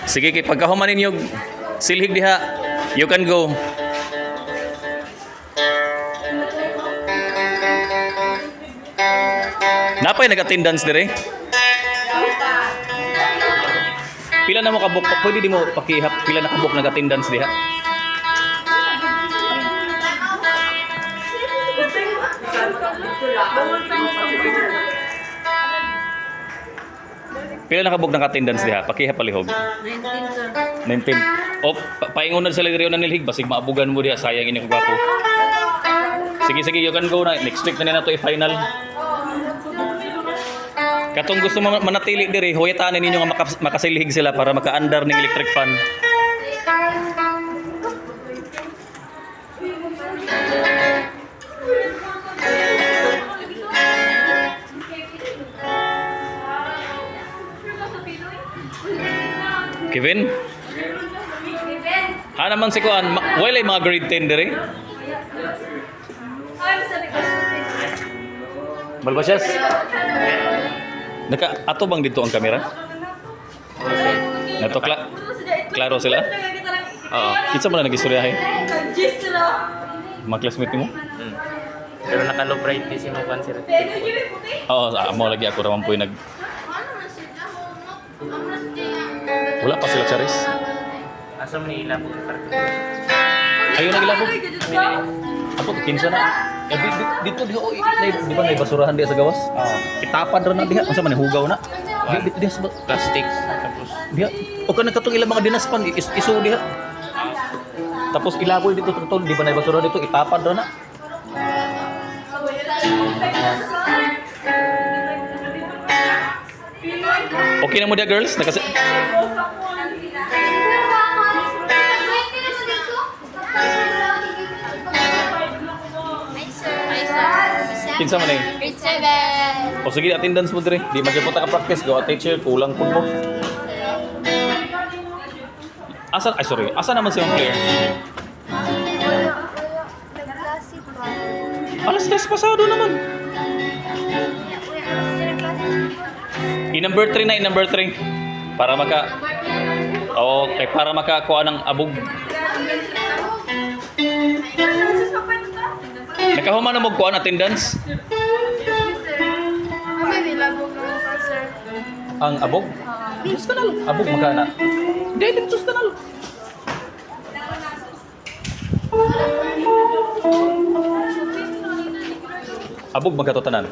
Sige kay pagkahuman ninyo silhig diha. You can go. Napay nag-attendance dire? Pila na mo kabuk? Pwede di mo pakihap pila na kabuk nag-attendance diha? Pila na kabuk nag-attendance diha? Pakihap palihog. 19. O, paingon na sila diri na nilhig basig maabugan mo diha sayang ini ko gapo. Sige sige, you can go na. Next week na nato i-final. Katong gusto manatili diri, huyataan ninyo nga makasilhig sila para maka-andar ning electric fan. Kevin? Ha naman si Kuan, wala mga grade 10 diri? Balbasyas? Ato bang dito ang kamera? Nato klaro sila? Oo. Kitsa mo na nag-istoryahe? Mga classmate mo? Pero naka-low brightness yung upan sila. Oo, mo lagi ako raman po yung wala pa sila charis. Asa mo ni ilabog yung parking? Ayun nagilabog. Ako, kinsa na. Dito di ba may basurahan diya sa gawas? Oo. Itapad ra na diha. Unsa man hugaw na? Diha sa Plastic. Tapos, diha. O kana katong ilang mga dinaspan isu diha. Tapos ilaboy dito totoo, di ba na basura dito itapad ra na. Okay na mo dia girls? Kinsa man eh? Grade 7. O sige, attendance mo dire. Di magpunta ka practice, go teacher, kulang pud mo. Asa naman si Ma'am Claire? Nagklase pa. Alas 3 pasado naman. I-number 3 na, i-number 3. Para okay, para makakuha ng abog. Nakahuman na mo kuha ng attendance? Kami nilabog ng sir. Ang abog? Diyos ka na lang. Abog magkana? Hindi, Diyos ka na lang. Abog magkatotanan.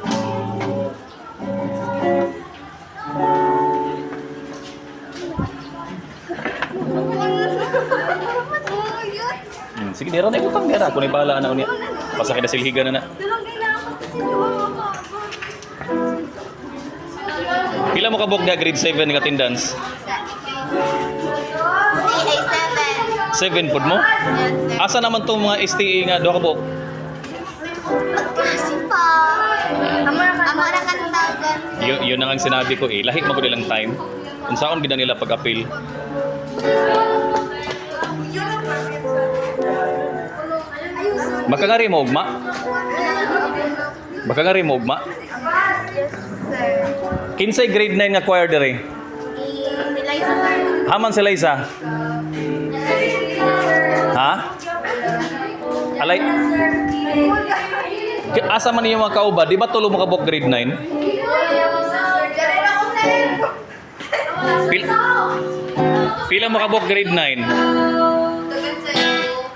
Sige, dira na utang dira. Kung ibala na niya. Pasakay na silhigan na na. Pila mo kabog na grade 7 ng attendance? 7 pod mo? Asa naman tong mga STE nga do ka po? Kasi pa. Amara ka ng tawagan. Yun ang sinabi ko eh. Lahi magod ilang time. Kung saan gina nila pag-appeal. Makangari mo ugma? Makangari mo ugma? Kinsay grade 9 nga choir dire? Haman sila isa? Ha? Alay? Asa man niyo mga kauba? Di ba tulo mo kabok grade 9? Pila mo kabok grade 9?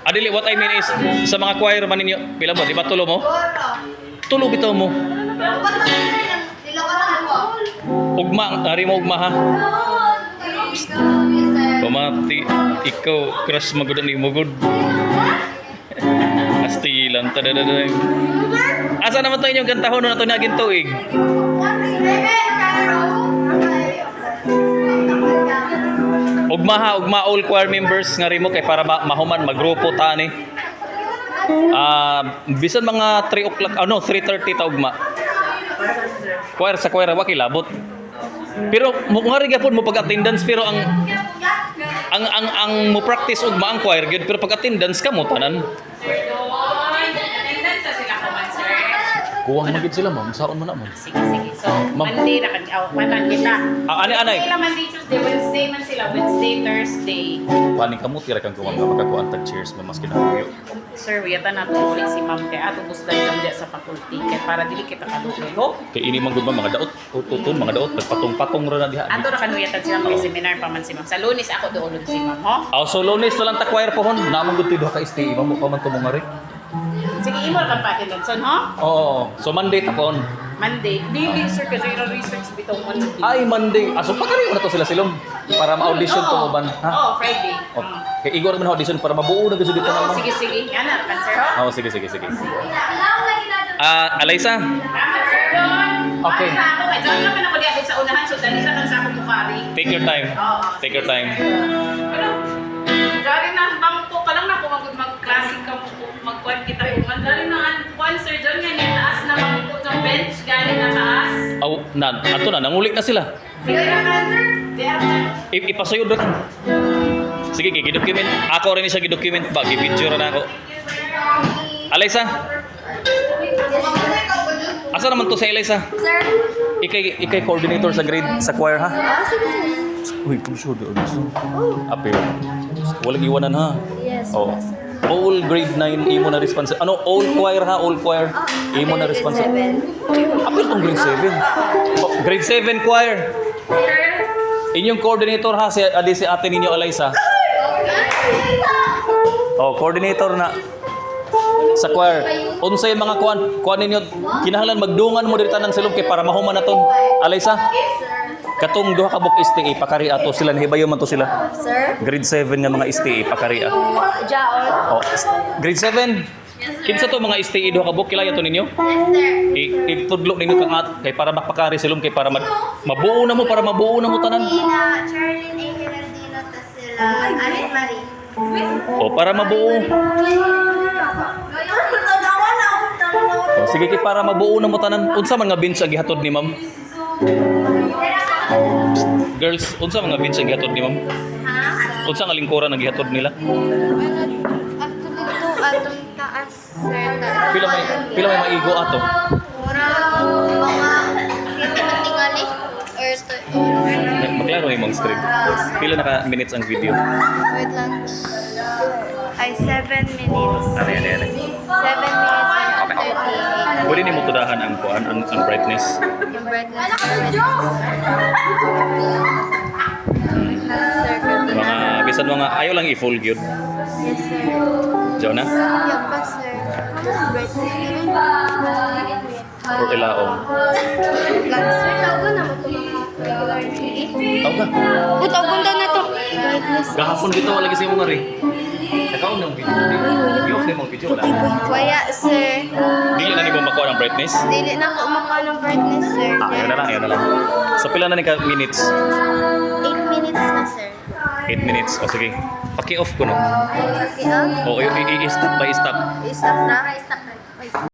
Adili, what I mean is, sa mga choir man ninyo, pila mo, di ba tulo mo? Tulo bitaw mo. Ugma, hari mo ugma ha? Pamati, ikaw, crush magod ni Mugod. Astilan, tadadadag. Asa naman tayo yung kantahon na ito na gintuig? Ugma all choir members nga rimo kay para mahuman magrupo ta ni. Bisan mga 3 o'clock 3:30 ta ugma. Choir sa choir wa kilabot. Pero mo nga rin gyapon mo pag-attendance pero ang mo practice ugma ang choir gyud pero pag-attendance ka mo tanan. Kuwang magid sila ma'am. Saon man na ma'am. Sige, sige. So, Ma'am. Monday na kanya. Oh, panan kita. Anay. Sila Monday, Tuesday, Wednesday man sila. Wednesday, Thursday. Paning kamo tira kang kuwang nga magkakuan tag cheers mo mas kinabuyo. Sir, wiyata na tuloy si ma'am kay ato busdan jam sa faculty kay para dili kita kaluoy ho. Kay ini man gud ba mga daot, tutun mga daot nagpatong-patong ra na diha. Ato ra kanuyatan sila mga seminar pa man si ma'am. Sa Lunes ako doon si ma'am ho. Aw so Lunes na lang ta choir pohon. Namon gud duha ka stay mo pa man tumungari. Sige, imo ra pa Benson ho. Oo. So Monday tapon. Monday. Dili sir kasi ira research bitong Monday. Ay Monday. Aso pagari na to sila silom para ma-audition to mo ban. Ha? Oh, Friday. Oh. Kay igor man audition para mabuo na gud dito Oh, na. sige, sige. Yan na, kan sir ho. Oh, sige. Alaysa. Tama, sir, Don. Okay. Para ako, kay John naman ako diabot sa unahan, so dali na lang sa akong bukari. Take your time. Oo. Take your time. Ano? Dari na, bangko ka lang na kung mag-classic ka mo, mag-quad kita yung dali na ang kwan, sir John, nga niya, taas na bangko ng bench, galing na taas. Aw, ato na nanguli na sila. Sige na, sir. There na. Ipasayod ra. Sige, gi-document. Ako rin siya gi-document ba, gi-video ra na ako. Alaysa. Asa naman to sa Alaysa? Sir? Ikay coordinator sa grade sa choir ha? Sige. Uy, kung sure di gusto. Apil. Walang iwanan ha. Yes, Oh. yes, sir. All grade 9 imo na responsible. Ano, all choir ha, all choir. Imo na responsible. Apil tong grade 7. Oh, grade 7 choir. Inyong coordinator ha, si ate ninyo Alaysa. Oh, coordinator na sa choir. Unsay mga kuan ninyo kinahanglan magdungan mo diri tanan silom kay para mahuman naton. Alaysa. Katong duha ka book STA pakari ato sila nahibayo man to sila. Sir? Grade 7 nga mga STA pakari ato. Jaon? Oh, grade 7. Kinsa to mga STA duha ka book kilaya to ninyo? Yes, sir. Itudlo ninyo kang at kay para makpakari silom kay para mabuo na mo tanan. Tina, Charlene, A. Geraldino, tas sila, Alit Marie. O para mabuo. O, sige kay para mabuo na mo tanan. Unsa man nga bench ang gihatod ni ma'am? Girls, unsa man nga bench ang gihatod ni ma'am? Ha? Unsa nga lingkuran ang gihatod nila? At dito, atong taas, sir. Pila may maigo ato? Mga tingali or Maklaro imong screen. Pila na ka minutes ang video? wait lang. Ay, 7 minutes. Ano yan, 7 minutes and 38. Pwede ni mo tudahan ang kuan ang brightness. Yung brightness. Sir, Mga bisan mga ayaw lang i-full gyud. yes, sir. Jonah Yung pa, sir. Brightness yun. or ilaong. Lang, sir. Tago na mo ito mga regular TV. Aw ka. Tago na to. Brightness. Gahapon dito wala kasi mo ngari. Ikaw nang video. Yung na mong video wala. Waya, sir. Dili na ni mo makuha ng brightness. Dili na ako makuha ng brightness, sir. Yun na lang. So pila na ni ka minutes? 8 minutes na, sir. 8 minutes. O sige. Paki-off ko no. Okay, O i-stop by stop. i-stop na.